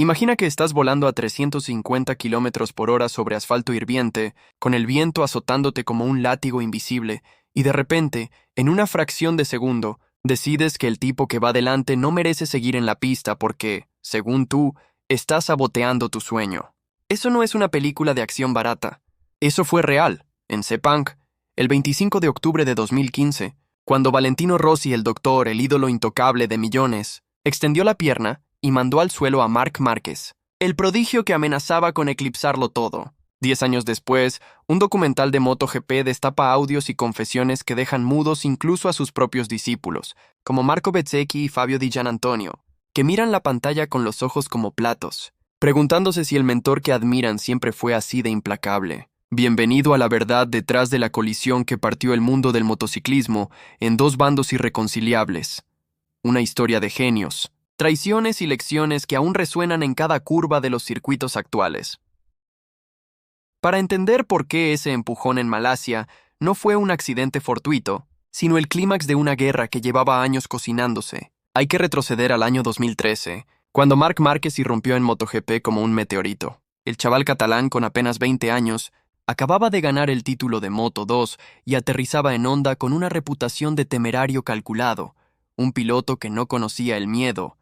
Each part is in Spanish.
Imagina que estás volando a 350 kilómetros por hora sobre asfalto hirviente, con el viento azotándote como un látigo invisible, y de repente, en una fracción de segundo, decides que el tipo que va delante no merece seguir en la pista porque, según tú, estás saboteando tu sueño. Eso no es una película de acción barata. Eso fue real, en Sepang, el 25 de octubre de 2015, cuando Valentino Rossi, el doctor, el ídolo intocable de millones, extendió la pierna y mandó al suelo a Marc Márquez, el prodigio que amenazaba con eclipsarlo todo. 10 años después, un documental de MotoGP destapa audios y confesiones que dejan mudos incluso a sus propios discípulos, como Marco Bezzecchi y Fabio Di Giannantonio, que miran la pantalla con los ojos como platos, preguntándose si el mentor que admiran siempre fue así de implacable. Bienvenido a la verdad detrás de la colisión que partió el mundo del motociclismo en dos bandos irreconciliables. Una historia de genios, traiciones y lecciones que aún resuenan en cada curva de los circuitos actuales. Para entender por qué ese empujón en Malasia no fue un accidente fortuito, sino el clímax de una guerra que llevaba años cocinándose, hay que retroceder al año 2013, cuando Marc Márquez irrumpió en MotoGP como un meteorito. El chaval catalán con apenas 20 años acababa de ganar el título de Moto2 y aterrizaba en Honda con una reputación de temerario calculado, un piloto que no conocía el miedo,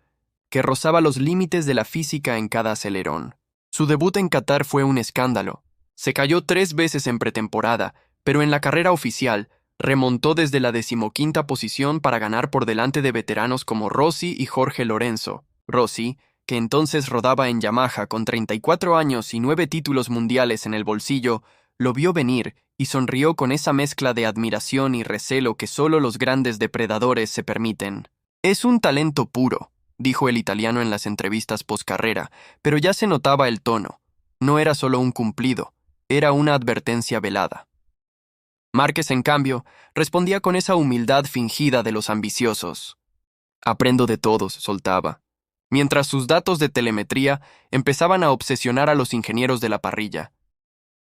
que rozaba los límites de la física en cada acelerón. Su debut en Qatar fue un escándalo. Se cayó 3 veces en pretemporada, pero en la carrera oficial remontó desde la 15ª posición para ganar por delante de veteranos como Rossi y Jorge Lorenzo. Rossi, que entonces rodaba en Yamaha con 34 años y 9 títulos mundiales en el bolsillo, lo vio venir y sonrió con esa mezcla de admiración y recelo que solo los grandes depredadores se permiten. «Es un talento puro», dijo el italiano en las entrevistas postcarrera, pero ya se notaba el tono. No era solo un cumplido, era una advertencia velada. Márquez, en cambio, respondía con esa humildad fingida de los ambiciosos. «Aprendo de todos», soltaba, mientras sus datos de telemetría empezaban a obsesionar a los ingenieros de la parrilla.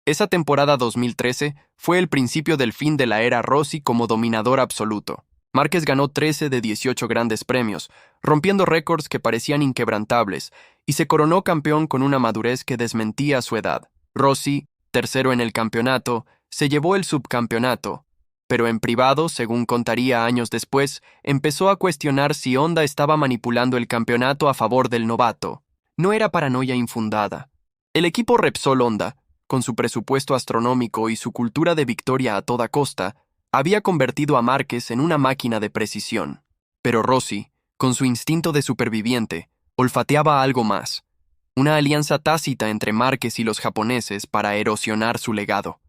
Esa temporada 2013 fue el principio del fin de la era Rossi como dominador absoluto. Márquez ganó 13 de 18 grandes premios, rompiendo récords que parecían inquebrantables, y se coronó campeón con una madurez que desmentía su edad. Rossi, tercero en el campeonato, se llevó el subcampeonato, pero en privado, según contaría años después, empezó a cuestionar si Honda estaba manipulando el campeonato a favor del novato. No era paranoia infundada. El equipo Repsol Honda, con su presupuesto astronómico y su cultura de victoria a toda costa, había convertido a Márquez en una máquina de precisión. Pero Rossi, con su instinto de superviviente, olfateaba algo más. Una alianza tácita entre Márquez y los japoneses para erosionar su legado.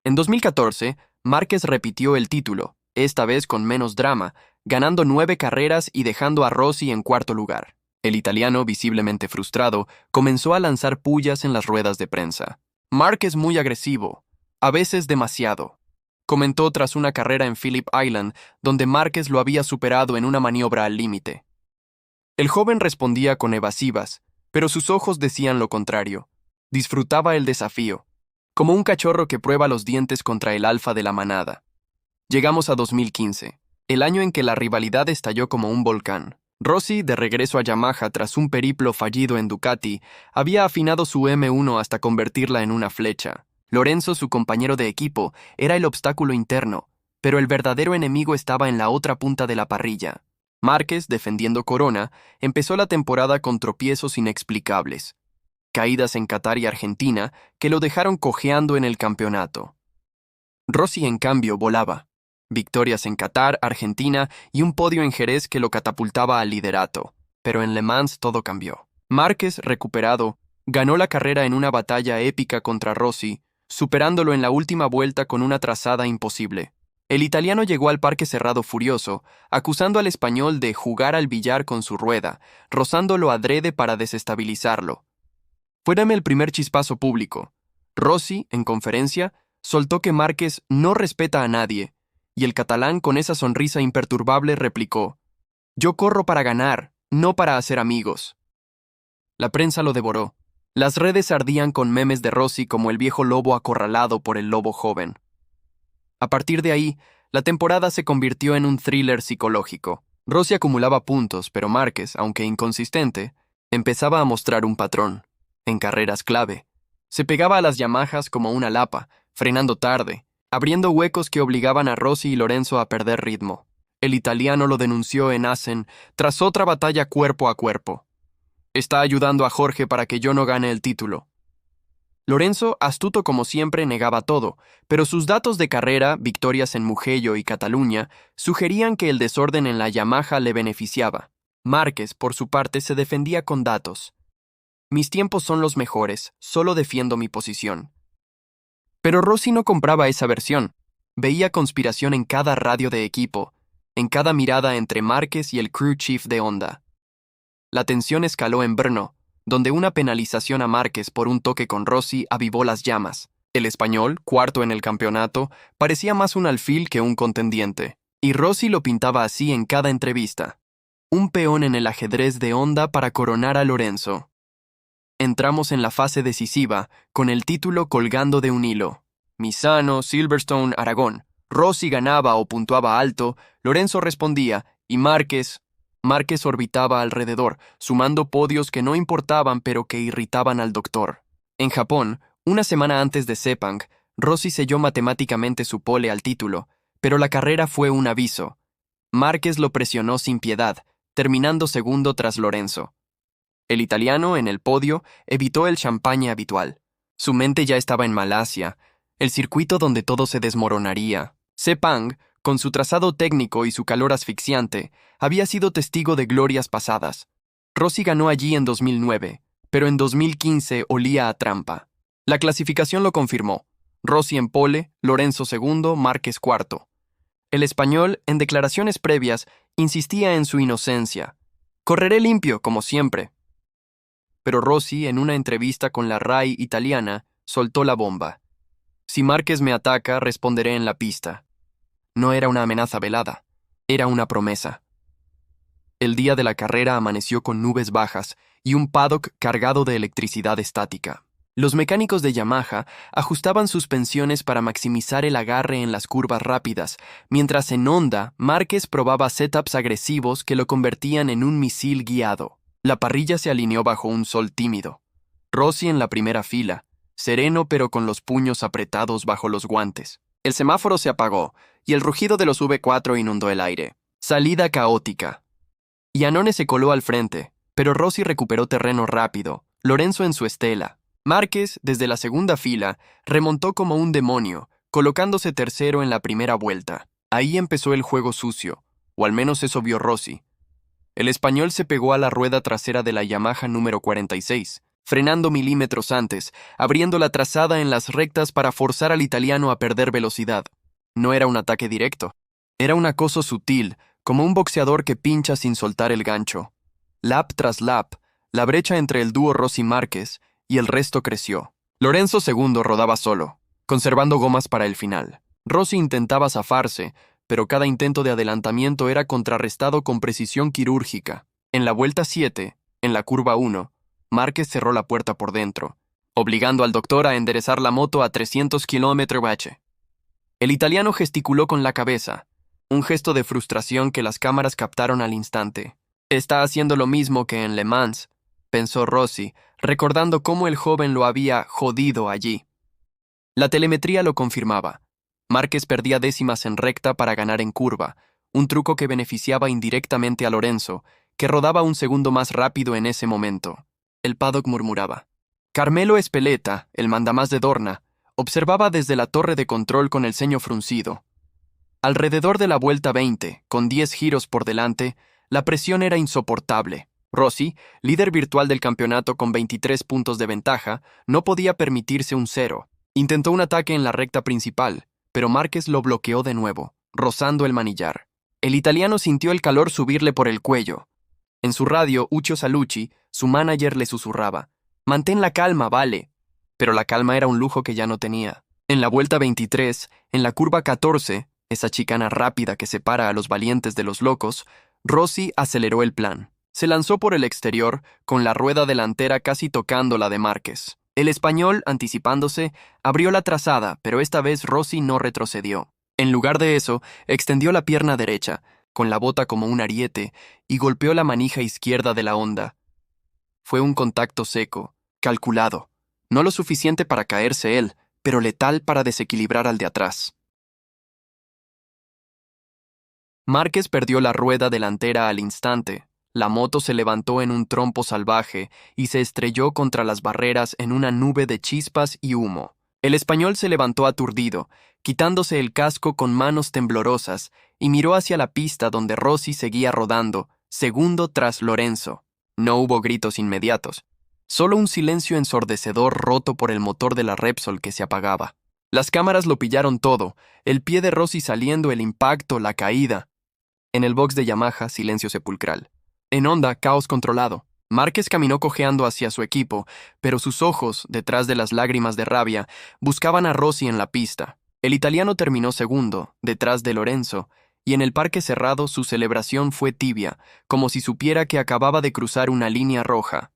En 2014, Márquez repitió el título, esta vez con menos drama, ganando 9 carreras y dejando a Rossi en cuarto lugar. El italiano, visiblemente frustrado, comenzó a lanzar pullas en las ruedas de prensa. «Márquez muy agresivo, a veces demasiado», comentó tras una carrera en Phillip Island, donde Márquez lo había superado en una maniobra al límite. El joven respondía con evasivas, pero sus ojos decían lo contrario. Disfrutaba el desafío, como un cachorro que prueba los dientes contra el alfa de la manada. Llegamos a 2015, el año en que la rivalidad estalló como un volcán. Rossi, de regreso a Yamaha tras un periplo fallido en Ducati, había afinado su M1 hasta convertirla en una flecha. Lorenzo, su compañero de equipo, era el obstáculo interno, pero el verdadero enemigo estaba en la otra punta de la parrilla. Márquez, defendiendo corona, empezó la temporada con tropiezos inexplicables. Caídas en Qatar y Argentina que lo dejaron cojeando en el campeonato. Rossi, en cambio, volaba. Victorias en Qatar, Argentina y un podio en Jerez que lo catapultaba al liderato. Pero en Le Mans todo cambió. Márquez, recuperado, ganó la carrera en una batalla épica contra Rossi, superándolo en la última vuelta con una trazada imposible. El italiano llegó al parque cerrado furioso, acusando al español de jugar al billar con su rueda, rozándolo adrede para desestabilizarlo. Fuérame el primer chispazo público. Rossi, en conferencia, soltó que Márquez no respeta a nadie, y el catalán con esa sonrisa imperturbable replicó: «Yo corro para ganar, no para hacer amigos». La prensa lo devoró. Las redes ardían con memes de Rossi como el viejo lobo acorralado por el lobo joven. A partir de ahí, la temporada se convirtió en un thriller psicológico. Rossi acumulaba puntos, pero Márquez, aunque inconsistente, Empezaba a mostrar un patrón. En carreras clave, se pegaba a las Yamahas como una lapa, frenando tarde, abriendo huecos que obligaban a Rossi y Lorenzo a perder ritmo. El italiano lo denunció en Assen tras otra batalla cuerpo a cuerpo. Está ayudando a Jorge para que yo no gane el título. Lorenzo, astuto como siempre, negaba todo, pero sus datos de carrera, victorias en Mugello y Cataluña, sugerían que el desorden en la Yamaha le beneficiaba. Márquez, por su parte, se defendía con datos. Mis tiempos son los mejores, solo defiendo mi posición. Pero Rossi no compraba esa versión. Veía conspiración en cada radio de equipo, en cada mirada entre Márquez y el crew chief de Honda. La tensión escaló en Brno, donde una penalización a Márquez por un toque con Rossi avivó las llamas. El español, cuarto en el campeonato, parecía más un alfil que un contendiente, y Rossi lo pintaba así en cada entrevista. Un peón en el ajedrez de Honda para coronar a Lorenzo. Entramos en la fase decisiva, con el título colgando de un hilo. Misano, Silverstone, Aragón. Rossi ganaba o puntuaba alto, Lorenzo respondía, y Márquez orbitaba alrededor, sumando podios que no importaban pero que irritaban al doctor. En Japón, una semana antes de Sepang, Rossi selló matemáticamente su pole al título, pero la carrera fue un aviso. Márquez lo presionó sin piedad, terminando segundo tras Lorenzo. El italiano, en el podio, evitó el champagne habitual. Su mente ya estaba en Malasia, el circuito donde todo se desmoronaría. Sepang, con su trazado técnico y su calor asfixiante, había sido testigo de glorias pasadas. Rossi ganó allí en 2009, pero en 2015 olía a trampa. La clasificación lo confirmó. Rossi en pole, Lorenzo segundo, Márquez cuarto. El español, en declaraciones previas, insistía en su inocencia. Correré limpio, como siempre. Pero Rossi, en una entrevista con la RAI italiana, soltó la bomba. Si Márquez me ataca, responderé en la pista. No era una amenaza velada, era una promesa. El día de la carrera amaneció con nubes bajas y un paddock cargado de electricidad estática. Los mecánicos de Yamaha ajustaban suspensiones para maximizar el agarre en las curvas rápidas, mientras en Honda, Márquez probaba setups agresivos que lo convertían en un misil guiado. La parrilla se alineó bajo un sol tímido. Rossi en la primera fila, sereno pero con los puños apretados bajo los guantes. El semáforo se apagó y el rugido de los V4 inundó el aire. Salida caótica. Iannone se coló al frente, pero Rossi recuperó terreno rápido, Lorenzo en su estela. Márquez, desde la segunda fila, remontó como un demonio, colocándose tercero en la primera vuelta. Ahí empezó el juego sucio, o al menos eso vio Rossi. El español se pegó a la rueda trasera de la Yamaha número 46, frenando milímetros antes, abriendo la trazada en las rectas para forzar al italiano a perder velocidad. No era un ataque directo. Era un acoso sutil, como un boxeador que pincha sin soltar el gancho. Lap tras lap, la brecha entre el dúo Rossi-Márquez y el resto creció. Lorenzo segundo rodaba solo, conservando gomas para el final. Rossi intentaba zafarse, pero cada intento de adelantamiento era contrarrestado con precisión quirúrgica. En la vuelta 7, en la curva 1, Márquez cerró la puerta por dentro, obligando al doctor a enderezar la moto a 300 km/h. El italiano gesticuló con la cabeza, un gesto de frustración que las cámaras captaron al instante. Está haciendo lo mismo que en Le Mans, pensó Rossi, recordando cómo el joven lo había jodido allí. La telemetría lo confirmaba. Márquez perdía décimas en recta para ganar en curva, un truco que beneficiaba indirectamente a Lorenzo, que rodaba un segundo más rápido en ese momento. El paddock murmuraba. Carmelo Espeleta, el mandamás de Dorna, observaba desde la torre de control con el ceño fruncido. Alrededor de la vuelta 20, con 10 giros por delante, la presión era insoportable. Rossi, líder virtual del campeonato con 23 puntos de ventaja, no podía permitirse un cero. Intentó un ataque en la recta principal, pero Márquez lo bloqueó de nuevo, rozando el manillar. El italiano sintió el calor subirle por el cuello. En su radio, Uccio Salucci, su manager, le susurraba: «Mantén la calma, vale». Pero la calma era un lujo que ya no tenía. En la vuelta 23, en la curva 14, esa chicana rápida que separa a los valientes de los locos, Rossi aceleró el plan. Se lanzó por el exterior, con la rueda delantera casi tocando la de Márquez. El español, anticipándose, abrió la trazada, pero esta vez Rossi no retrocedió. En lugar de eso, extendió la pierna derecha, con la bota como un ariete, y golpeó la manija izquierda de la Honda. Fue un contacto seco, calculado. No lo suficiente para caerse él, pero letal para desequilibrar al de atrás. Márquez perdió la rueda delantera al instante. La moto se levantó en un trompo salvaje y se estrelló contra las barreras en una nube de chispas y humo. El español se levantó aturdido, quitándose el casco con manos temblorosas, y miró hacia la pista donde Rossi seguía rodando, segundo tras Lorenzo. No hubo gritos inmediatos, solo un silencio ensordecedor roto por el motor de la Repsol que se apagaba. Las cámaras lo pillaron todo, el pie de Rossi saliendo, el impacto, la caída. En el box de Yamaha, silencio sepulcral. En Honda, caos controlado. Márquez caminó cojeando hacia su equipo, pero sus ojos, detrás de las lágrimas de rabia, buscaban a Rossi en la pista. El italiano terminó segundo, detrás de Lorenzo, y en el parque cerrado su celebración fue tibia, como si supiera que acababa de cruzar una línea roja.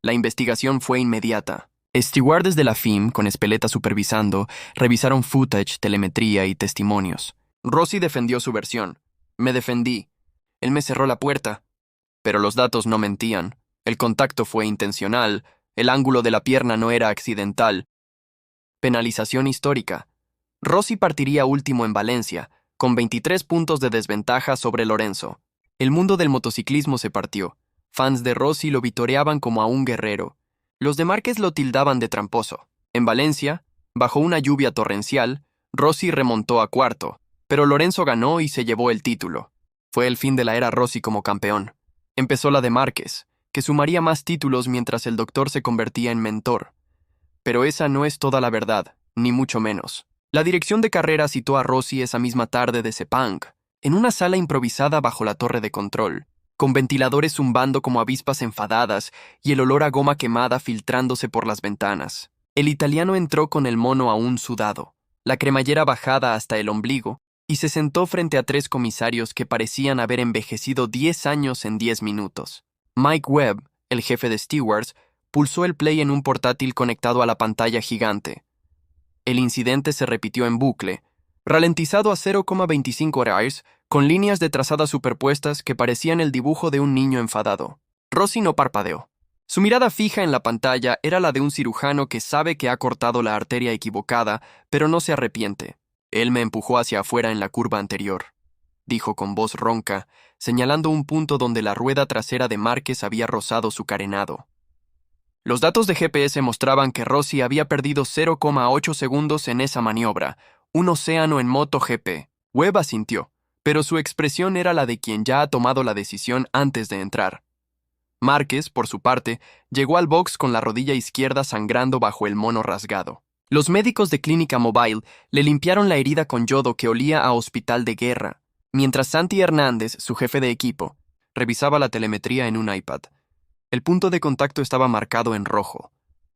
La investigación fue inmediata. Stewards de la FIM, con Espeleta supervisando, revisaron footage, telemetría y testimonios. Rossi defendió su versión. Me defendí. Él me cerró la puerta. Pero los datos no mentían. El contacto fue intencional. El ángulo de la pierna no era accidental. Penalización histórica. Rossi partiría último en Valencia, con 23 puntos de desventaja sobre Lorenzo. El mundo del motociclismo se partió. Fans de Rossi lo vitoreaban como a un guerrero. Los de Márquez lo tildaban de tramposo. En Valencia, bajo una lluvia torrencial, Rossi remontó a cuarto, pero Lorenzo ganó y se llevó el título. Fue el fin de la era Rossi como campeón. Empezó la de Márquez, que sumaría más títulos mientras el doctor se convertía en mentor. Pero esa no es toda la verdad, ni mucho menos. La dirección de carrera citó a Rossi esa misma tarde de Sepang, en una sala improvisada bajo la torre de control, con ventiladores zumbando como avispas enfadadas y el olor a goma quemada filtrándose por las ventanas. El italiano entró con el mono aún sudado, la cremallera bajada hasta el ombligo, y se sentó frente a 3 comisarios que parecían haber envejecido 10 años en 10 minutos. Mike Webb, el jefe de Stewards, pulsó el play en un portátil conectado a la pantalla gigante. El incidente se repitió en bucle, ralentizado a 0,25 Hz, con líneas de trazada superpuestas que parecían el dibujo de un niño enfadado. Rossi no parpadeó. Su mirada fija en la pantalla era la de un cirujano que sabe que ha cortado la arteria equivocada, pero no se arrepiente. Él me empujó hacia afuera en la curva anterior, dijo con voz ronca, señalando un punto donde la rueda trasera de Márquez había rozado su carenado. Los datos de GPS mostraban que Rossi había perdido 0,8 segundos en esa maniobra, un océano en MotoGP. Webb asintió, pero su expresión era la de quien ya ha tomado la decisión antes de entrar. Márquez, por su parte, llegó al box con la rodilla izquierda sangrando bajo el mono rasgado. Los médicos de Clínica Mobile le limpiaron la herida con yodo que olía a hospital de guerra, mientras Santi Hernández, su jefe de equipo, revisaba la telemetría en un iPad. El punto de contacto estaba marcado en rojo,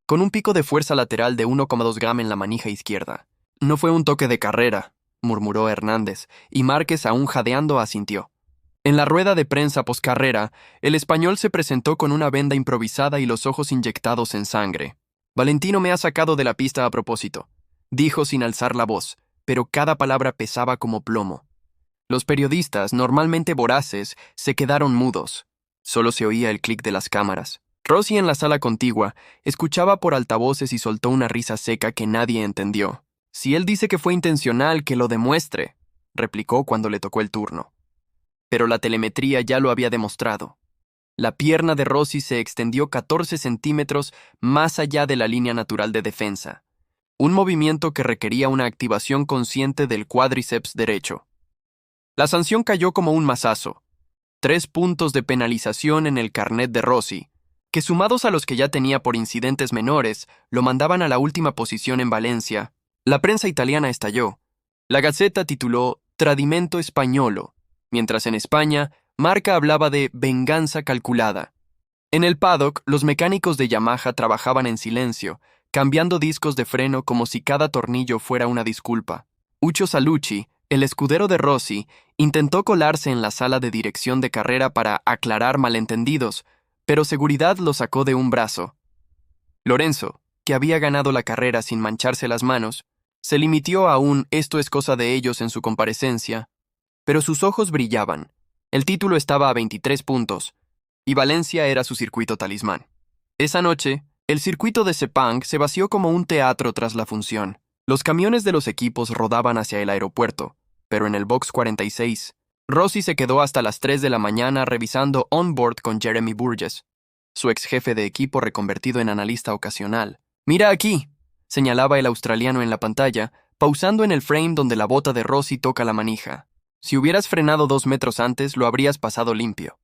con un pico de fuerza lateral de 1,2 G en la manija izquierda. No fue un toque de carrera, murmuró Hernández, y Márquez, aún jadeando, asintió. En la rueda de prensa poscarrera, el español se presentó con una venda improvisada y los ojos inyectados en sangre. Valentino me ha sacado de la pista a propósito, dijo sin alzar la voz, pero cada palabra pesaba como plomo. Los periodistas, normalmente voraces, se quedaron mudos. Solo se oía el clic de las cámaras. Rossi, en la sala contigua, escuchaba por altavoces y soltó una risa seca que nadie entendió. Si él dice que fue intencional, que lo demuestre, replicó cuando le tocó el turno. Pero la telemetría ya lo había demostrado. La pierna de Rossi se extendió 14 centímetros más allá de la línea natural de defensa, un movimiento que requería una activación consciente del cuádriceps derecho. La sanción cayó como un mazazo. 3 puntos de penalización en el carnet de Rossi, que sumados a los que ya tenía por incidentes menores, lo mandaban a la última posición en Valencia. La prensa italiana estalló. La Gazzetta tituló Tradimento Spagnolo, mientras en España, Marca hablaba de venganza calculada. En el paddock, los mecánicos de Yamaha trabajaban en silencio, cambiando discos de freno como si cada tornillo fuera una disculpa. Uccio Salucci, el escudero de Rossi, intentó colarse en la sala de dirección de carrera para aclarar malentendidos, pero seguridad lo sacó de un brazo. Lorenzo, que había ganado la carrera sin mancharse las manos, se limitó a un «esto es cosa de ellos» en su comparecencia, pero sus ojos brillaban. El título estaba a 23 puntos. y Valencia era su circuito talismán. Esa noche, el circuito de Sepang se vació como un teatro tras la función. Los camiones de los equipos rodaban hacia el aeropuerto, pero en el box 46, Rossi se quedó hasta las 3 de la mañana revisando on-board con Jeremy Burgess, su ex jefe de equipo reconvertido en analista ocasional. «Mira aquí», señalaba el australiano en la pantalla, pausando en el frame donde la bota de Rossi toca la manija. «Si hubieras frenado 2 metros antes, lo habrías pasado limpio».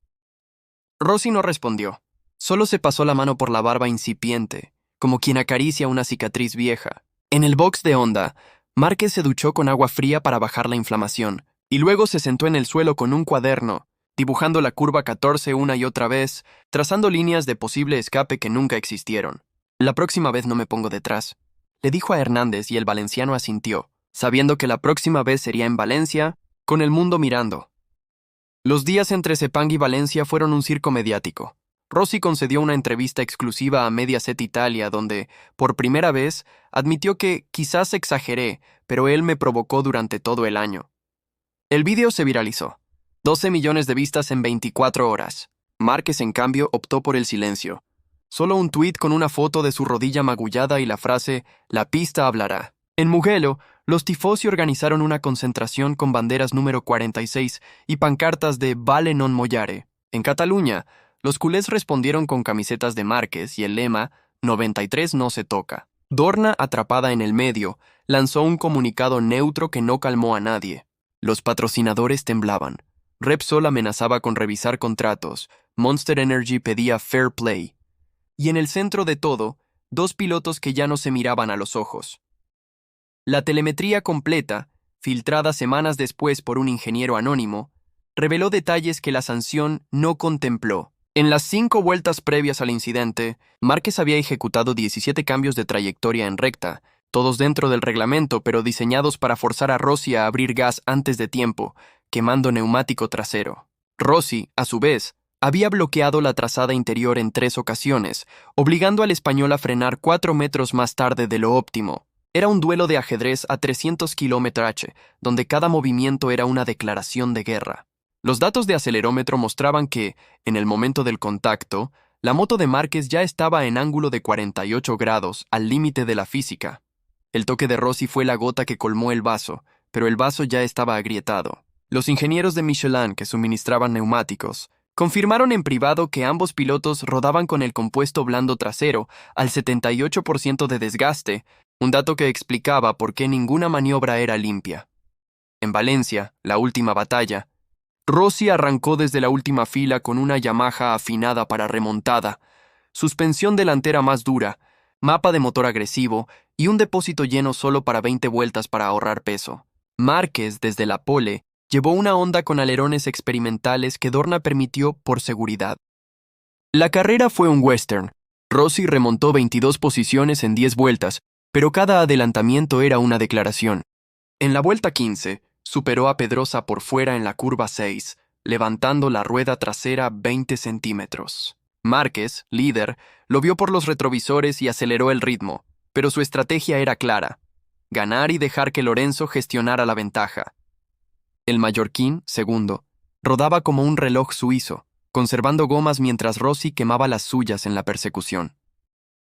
Rossi no respondió. Solo se pasó la mano por la barba incipiente, como quien acaricia una cicatriz vieja. En el box de Honda, Márquez se duchó con agua fría para bajar la inflamación, y luego se sentó en el suelo con un cuaderno, dibujando la curva 14 una y otra vez, trazando líneas de posible escape que nunca existieron. «La próxima vez no me pongo detrás», le dijo a Hernández, y el valenciano asintió, sabiendo que la próxima vez sería en Valencia, con el mundo mirando. Los días entre Sepang y Valencia fueron un circo mediático. Rossi concedió una entrevista exclusiva a Mediaset Italia donde, por primera vez, admitió que quizás exageré, pero él me provocó durante todo el año. El vídeo se viralizó. 12 millones de vistas en 24 horas. Márquez, en cambio, optó por el silencio. Solo un tuit con una foto de su rodilla magullada y la frase «La pista hablará». En Mugello, los tifosi organizaron una concentración con banderas número 46 y pancartas de «Vale non mollare». En Cataluña, los culés respondieron con camisetas de Márquez y el lema «93 no se toca». Dorna, atrapada en el medio, lanzó un comunicado neutro que no calmó a nadie. Los patrocinadores temblaban. Repsol amenazaba con revisar contratos. Monster Energy pedía fair play. Y en el centro de todo, 2 pilotos que ya no se miraban a los ojos. La telemetría completa, filtrada semanas después por un ingeniero anónimo, reveló detalles que la sanción no contempló. En las 5 vueltas previas al incidente, Márquez había ejecutado 17 cambios de trayectoria en recta, todos dentro del reglamento, pero diseñados para forzar a Rossi a abrir gas antes de tiempo, quemando neumático trasero. Rossi, a su vez, había bloqueado la trazada interior en 3 ocasiones, obligando al español a frenar 4 metros más tarde de lo óptimo. Era un duelo de ajedrez a 300 km/h, donde cada movimiento era una declaración de guerra. Los datos de acelerómetro mostraban que, en el momento del contacto, la moto de Márquez ya estaba en ángulo de 48 grados, al límite de la física. El toque de Rossi fue la gota que colmó el vaso, pero el vaso ya estaba agrietado. Los ingenieros de Michelin que suministraban neumáticos confirmaron en privado que ambos pilotos rodaban con el compuesto blando trasero al 78% de desgaste, un dato que explicaba por qué ninguna maniobra era limpia. En Valencia, la última batalla, Rossi arrancó desde la última fila con una Yamaha afinada para remontada, suspensión delantera más dura, mapa de motor agresivo y un depósito lleno solo para 20 vueltas para ahorrar peso. Márquez, desde la pole, llevó una Honda con alerones experimentales que Dorna permitió por seguridad. La carrera fue un western. Rossi remontó 22 posiciones en 10 vueltas, pero cada adelantamiento era una declaración. En la vuelta 15, superó a Pedrosa por fuera en la curva 6, levantando la rueda trasera 20 centímetros. Márquez, líder, lo vio por los retrovisores y aceleró el ritmo, pero su estrategia era clara: ganar y dejar que Lorenzo gestionara la ventaja. El mallorquín, segundo, rodaba como un reloj suizo, conservando gomas mientras Rossi quemaba las suyas en la persecución.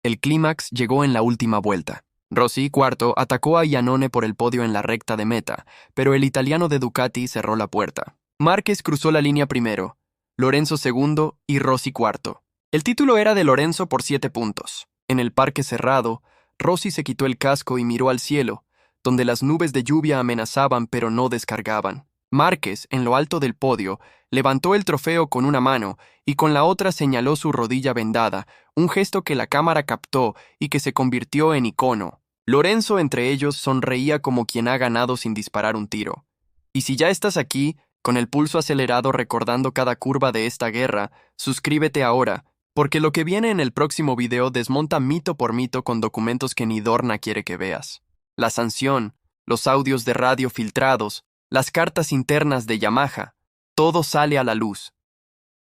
El clímax llegó en la última vuelta. Rossi, cuarto, atacó a Iannone por el podio en la recta de meta, pero el italiano de Ducati cerró la puerta. Márquez cruzó la línea primero, Lorenzo segundo y Rossi cuarto. El título era de Lorenzo por 7 puntos. En el parque cerrado, Rossi se quitó el casco y miró al cielo, donde las nubes de lluvia amenazaban pero no descargaban. Márquez, en lo alto del podio, levantó el trofeo con una mano y con la otra señaló su rodilla vendada, un gesto que la cámara captó y que se convirtió en icono. Lorenzo, entre ellos, sonreía como quien ha ganado sin disparar un tiro. Y si ya estás aquí, con el pulso acelerado recordando cada curva de esta guerra, suscríbete ahora, porque lo que viene en el próximo video desmonta mito por mito con documentos que ni Dorna quiere que veas. La sanción, los audios de radio filtrados, las cartas internas de Yamaha, todo sale a la luz.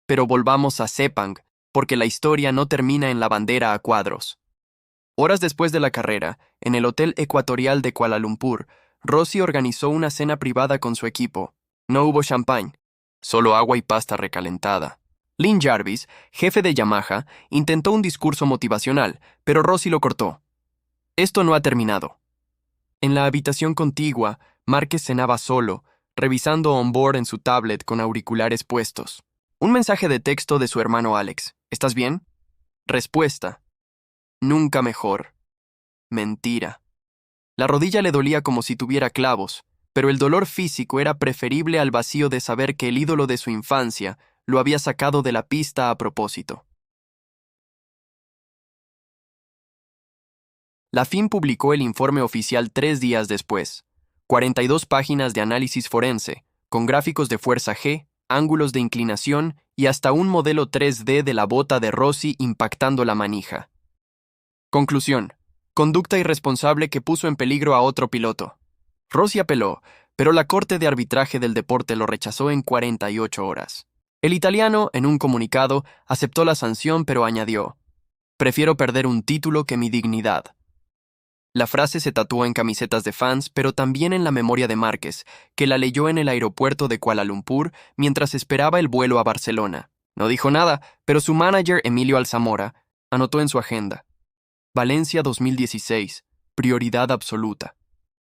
Pero volvamos a Sepang, porque la historia no termina en la bandera a cuadros. Horas después de la carrera, en el Hotel Ecuatorial de Kuala Lumpur, Rossi organizó una cena privada con su equipo. No hubo champán, solo agua y pasta recalentada. Lynn Jarvis, jefe de Yamaha, intentó un discurso motivacional, pero Rossi lo cortó. Esto no ha terminado. En la habitación contigua, Márquez cenaba solo, revisando onboard en su tablet con auriculares puestos. Un mensaje de texto de su hermano Alex. ¿Estás bien? Respuesta. Nunca mejor. Mentira. La rodilla le dolía como si tuviera clavos, pero el dolor físico era preferible al vacío de saber que el ídolo de su infancia lo había sacado de la pista a propósito. La FIM publicó el informe oficial 3 días después. 42 páginas de análisis forense, con gráficos de fuerza G, ángulos de inclinación y hasta un modelo 3D de la bota de Rossi impactando la manija. Conclusión. Conducta irresponsable que puso en peligro a otro piloto. Rossi apeló, pero la Corte de Arbitraje del Deporte lo rechazó en 48 horas. El italiano, en un comunicado, aceptó la sanción pero añadió: «Prefiero perder un título que mi dignidad». La frase se tatuó en camisetas de fans, pero también en la memoria de Márquez, que la leyó en el aeropuerto de Kuala Lumpur mientras esperaba el vuelo a Barcelona. No dijo nada, pero su manager, Emilio Alzamora, anotó en su agenda: Valencia 2016, prioridad absoluta.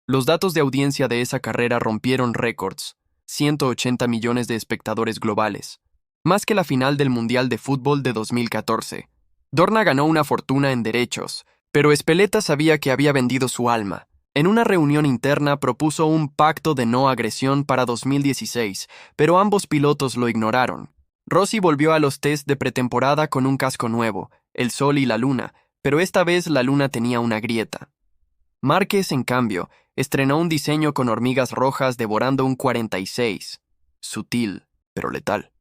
Los datos de audiencia de esa carrera rompieron récords, 180 millones de espectadores globales, más que la final del Mundial de Fútbol de 2014. Dorna ganó una fortuna en derechos, pero Espeleta sabía que había vendido su alma. En una reunión interna propuso un pacto de no agresión para 2016, pero ambos pilotos lo ignoraron. Rossi volvió a los test de pretemporada con un casco nuevo, el Sol y la Luna, pero esta vez la Luna tenía una grieta. Márquez, en cambio, estrenó un diseño con hormigas rojas devorando un 46, sutil, pero letal.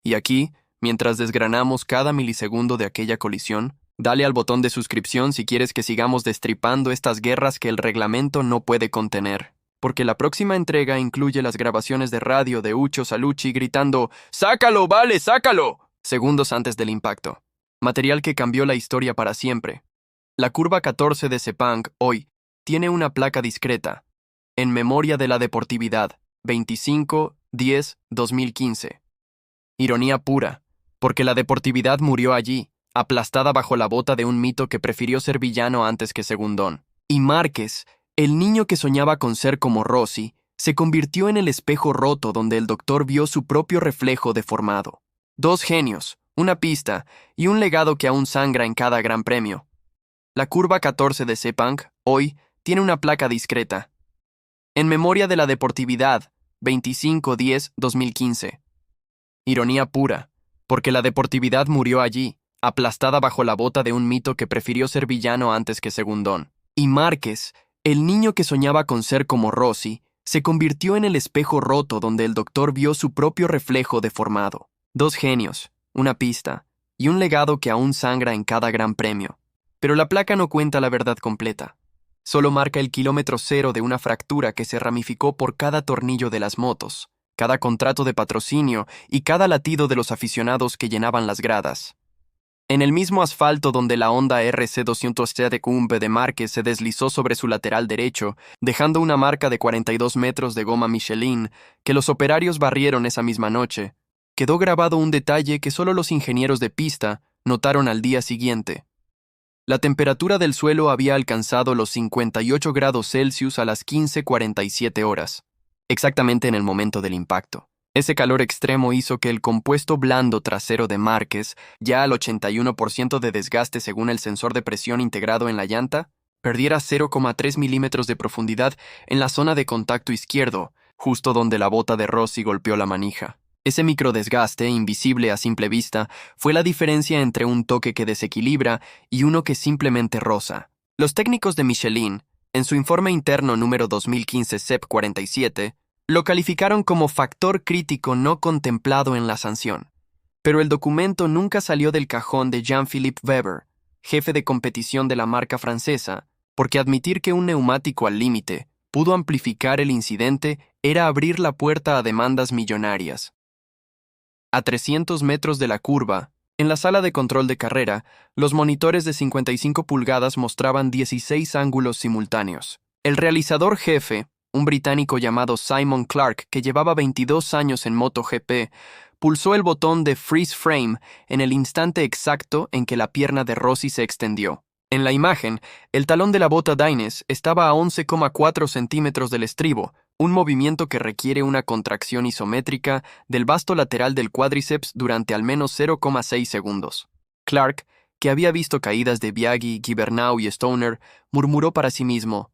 Y aquí, mientras desgranamos cada milisegundo de aquella colisión, dale al botón de suscripción si quieres que sigamos destripando estas guerras que el reglamento no puede contener, porque la próxima entrega incluye las grabaciones de radio de Ucho Salucci gritando «¡Sácalo, vale, sácalo!» segundos antes del impacto. Material que cambió la historia para siempre. La curva 14 de Sepang, hoy, tiene una placa discreta, en memoria de la deportividad, 25-10-2015. Ironía pura, porque la deportividad murió allí, aplastada bajo la bota de un mito que prefirió ser villano antes que segundón. Y Márquez, el niño que soñaba con ser como Rossi, se convirtió en el espejo roto donde el doctor vio su propio reflejo deformado. Dos genios, una pista y un legado que aún sangra en cada gran premio. La curva 14 de Sepang, hoy, tiene una placa discreta. En memoria de la deportividad, 25-10-2015. Ironía pura, porque la deportividad murió allí, aplastada bajo la bota de un mito que prefirió ser villano antes que segundón. Y Márquez, el niño que soñaba con ser como Rossi, se convirtió en el espejo roto donde el doctor vio su propio reflejo deformado. Dos genios, una pista y un legado que aún sangra en cada gran premio. Pero la placa no cuenta la verdad completa. Solo marca el kilómetro cero de una fractura que se ramificó por cada tornillo de las motos, cada contrato de patrocinio y cada latido de los aficionados que llenaban las gradas. En el mismo asfalto donde la Honda RC200 de Márquez se deslizó sobre su lateral derecho, dejando una marca de 42 metros de goma Michelin que los operarios barrieron esa misma noche, quedó grabado un detalle que solo los ingenieros de pista notaron al día siguiente. La temperatura del suelo había alcanzado los 58 grados Celsius a las 15:47 horas, exactamente en el momento del impacto. Ese calor extremo hizo que el compuesto blando trasero de Márquez, ya al 81% de desgaste según el sensor de presión integrado en la llanta, perdiera 0,3 milímetros de profundidad en la zona de contacto izquierdo, justo donde la bota de Rossi golpeó la manija. Ese microdesgaste, invisible a simple vista, fue la diferencia entre un toque que desequilibra y uno que simplemente roza. Los técnicos de Michelin, en su informe interno número 2015 CEP 47, lo calificaron como factor crítico no contemplado en la sanción. Pero el documento nunca salió del cajón de Jean-Philippe Weber, jefe de competición de la marca francesa, porque admitir que un neumático al límite pudo amplificar el incidente era abrir la puerta a demandas millonarias. A 300 metros de la curva, en la sala de control de carrera, los monitores de 55 pulgadas mostraban 16 ángulos simultáneos. El realizador jefe, un británico llamado Simon Clark, que llevaba 22 años en MotoGP, pulsó el botón de Freeze Frame en el instante exacto en que la pierna de Rossi se extendió. En la imagen, el talón de la bota Dainese estaba a 11,4 centímetros del estribo, un movimiento que requiere una contracción isométrica del vasto lateral del cuádriceps durante al menos 0,6 segundos. Clark, que había visto caídas de Biaggi, Gibernau y Stoner, murmuró para sí mismo: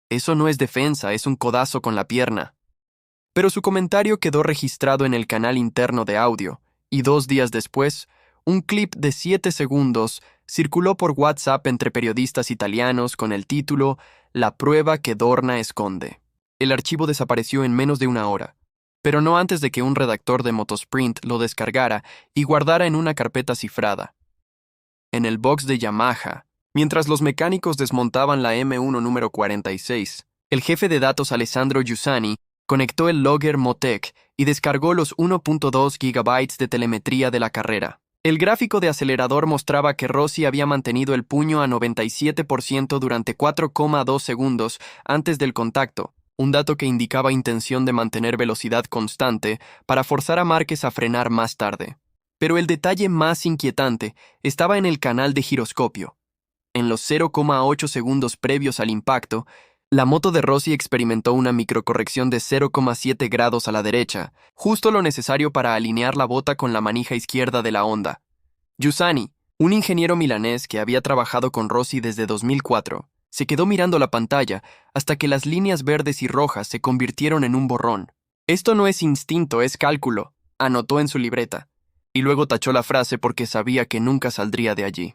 «Eso no es defensa, es un codazo con la pierna». Pero su comentario quedó registrado en el canal interno de audio, y 2 días después, un clip de 7 segundos circuló por WhatsApp entre periodistas italianos con el título «La prueba que Dorna esconde». El archivo desapareció en menos de una hora, pero no antes de que un redactor de Motosprint lo descargara y guardara en una carpeta cifrada. En el box de Yamaha, mientras los mecánicos desmontaban la M1 número 46, el jefe de datos Alessandro Giussani conectó el logger Motec y descargó los 1.2 GB de telemetría de la carrera. El gráfico de acelerador mostraba que Rossi había mantenido el puño a 97% durante 4,2 segundos antes del contacto, un dato que indicaba intención de mantener velocidad constante para forzar a Márquez a frenar más tarde. Pero el detalle más inquietante estaba en el canal de giroscopio. En los 0,8 segundos previos al impacto, la moto de Rossi experimentó una microcorrección de 0,7 grados a la derecha, justo lo necesario para alinear la bota con la manija izquierda de la Honda. Giussani, un ingeniero milanés que había trabajado con Rossi desde 2004, se quedó mirando la pantalla hasta que las líneas verdes y rojas se convirtieron en un borrón. «Esto no es instinto, es cálculo», anotó en su libreta, y luego tachó la frase porque sabía que nunca saldría de allí.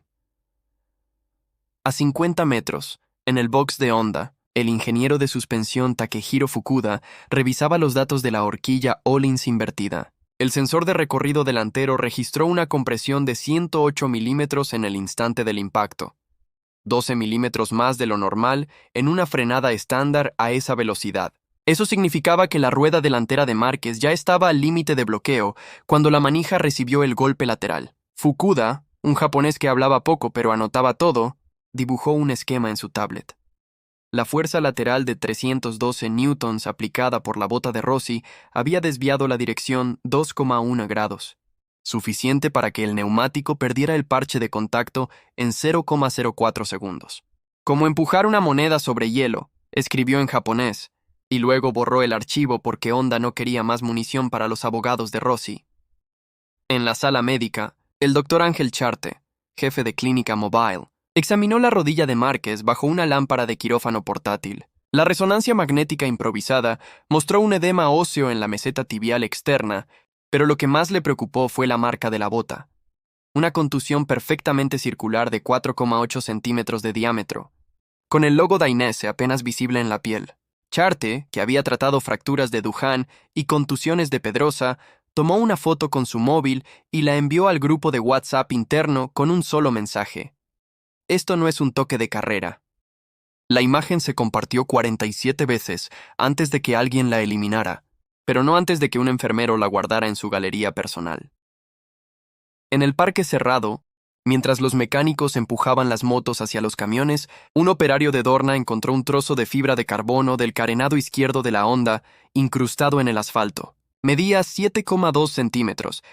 A 50 metros, en el box de Honda, el ingeniero de suspensión Takehiro Fukuda revisaba los datos de la horquilla Öhlins invertida. El sensor de recorrido delantero registró una compresión de 108 milímetros en el instante del impacto, 12 milímetros más de lo normal en una frenada estándar a esa velocidad. Eso significaba que la rueda delantera de Márquez ya estaba al límite de bloqueo cuando la manija recibió el golpe lateral. Fukuda, un japonés que hablaba poco pero anotaba todo, dibujó un esquema en su tablet. La fuerza lateral de 312 newtons aplicada por la bota de Rossi había desviado la dirección 2,1 grados, suficiente para que el neumático perdiera el parche de contacto en 0,04 segundos. Como empujar una moneda sobre hielo, escribió en japonés, y luego borró el archivo porque Honda no quería más munición para los abogados de Rossi. En la sala médica, el doctor Ángel Charte, jefe de clínica Mobile, examinó la rodilla de Márquez bajo una lámpara de quirófano portátil. La resonancia magnética improvisada mostró un edema óseo en la meseta tibial externa, pero lo que más le preocupó fue la marca de la bota. Una contusión perfectamente circular de 4,8 centímetros de diámetro, con el logo Dainese apenas visible en la piel. Charte, que había tratado fracturas de Dujan y contusiones de Pedrosa, tomó una foto con su móvil y la envió al grupo de WhatsApp interno con un solo mensaje: «Esto no es un toque de carrera». La imagen se compartió 47 veces antes de que alguien la eliminara, pero no antes de que un enfermero la guardara en su galería personal. En el parque cerrado, mientras los mecánicos empujaban las motos hacia los camiones, un operario de Dorna encontró un trozo de fibra de carbono del carenado izquierdo de la Honda incrustado en el asfalto. Medía 7,2 centímetros